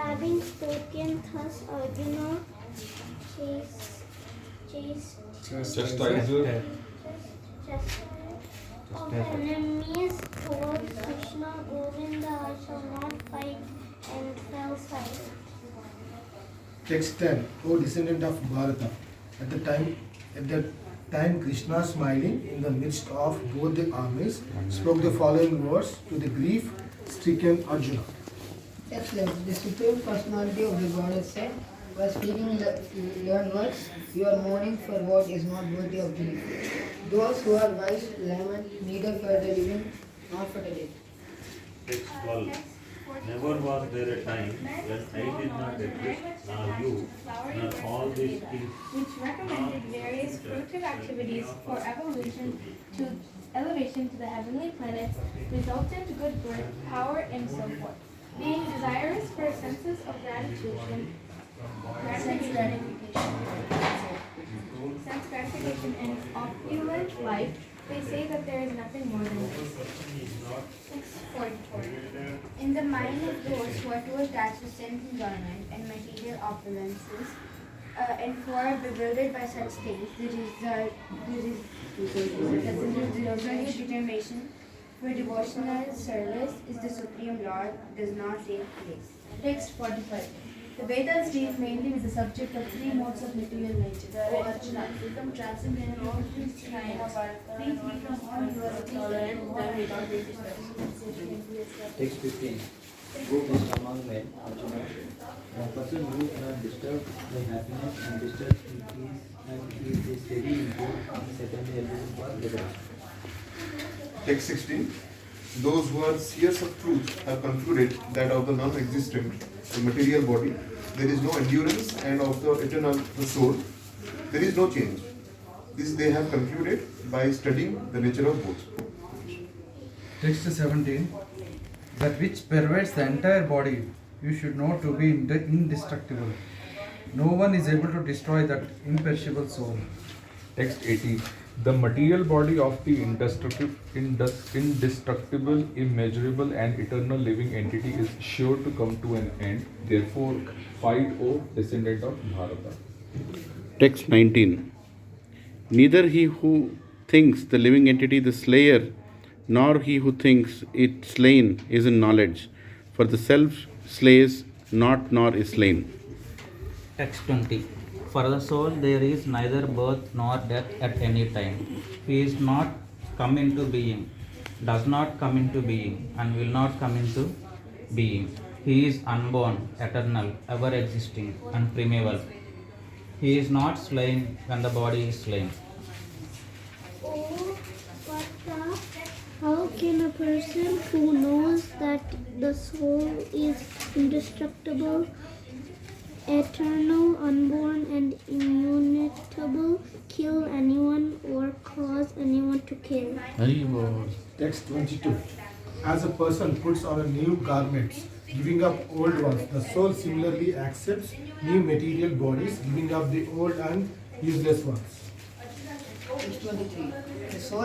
Having spoken thus, Arjuna Chastiser. of enemies told Krishna, Govinda, I shall not fight, and fell silent. Text 10. O descendant of Bharata, at the time Krishna, smiling in the midst of both the armies, spoke the following words to the grief-stricken Arjuna. Text 11. The Supreme Personality of the Godhead said, by speaking learned words, you are mourning for what is not worthy of belief. Those who are wise lament neither for the living nor for the dead. Text 12. Never was there a time when I did not exist, nor you, nor all these things. Which recommended various fruitive activities for elevation to the heavenly planets, resultant good birth, power, and so forth. Being desirous for senses of gratification and opulent life, they say that there is nothing more than this. 644. In the mind of those who are too attached to sense enjoyment and material opulences, and who are bewildered by such things, the resolute determination for devotional service is the Supreme Lord does not take place. Text 45. The Vedas deal mainly with the subject of three modes of material nature. O Arjuna, become transcendent in all these three modes. Be free from all your tolerant, then without resistance. Text 15. Who best among men, Arjuna? A person who cannot disturb the happiness and disturb in peace and is steady in good is certainly eligible for liberation. Text 16. Those who are seers of truth have concluded that of the non-existent, the material body, there is no endurance, and of the eternal, the soul, there is no change. This they have concluded by studying the nature of both. Text 17. That which pervades the entire body, you should know to be indestructible. No one is able to destroy that imperishable soul. Text 18. The material body of the indestructible, immeasurable, and eternal living entity is sure to come to an end. Therefore, fight, O descendant of Bharata. Text 19. Neither he who thinks the living entity the slayer, nor he who thinks it slain is in knowledge. For the self slays not nor is slain. Text 20. For the soul there is neither birth nor death at any time. He is not come into being, does not come into being, and will not come into being. He is unborn, eternal, ever existing, and primeval. He is not slain when the body is slain. Oh, Vata, how can a person who knows that the soul is indestructible, eternal, unborn, and immutable, kill anyone or cause anyone to kill? Text 22. As a person puts on new garments, giving up old ones, the soul similarly accepts new material bodies, giving up the old and useless ones. Text 23. The soul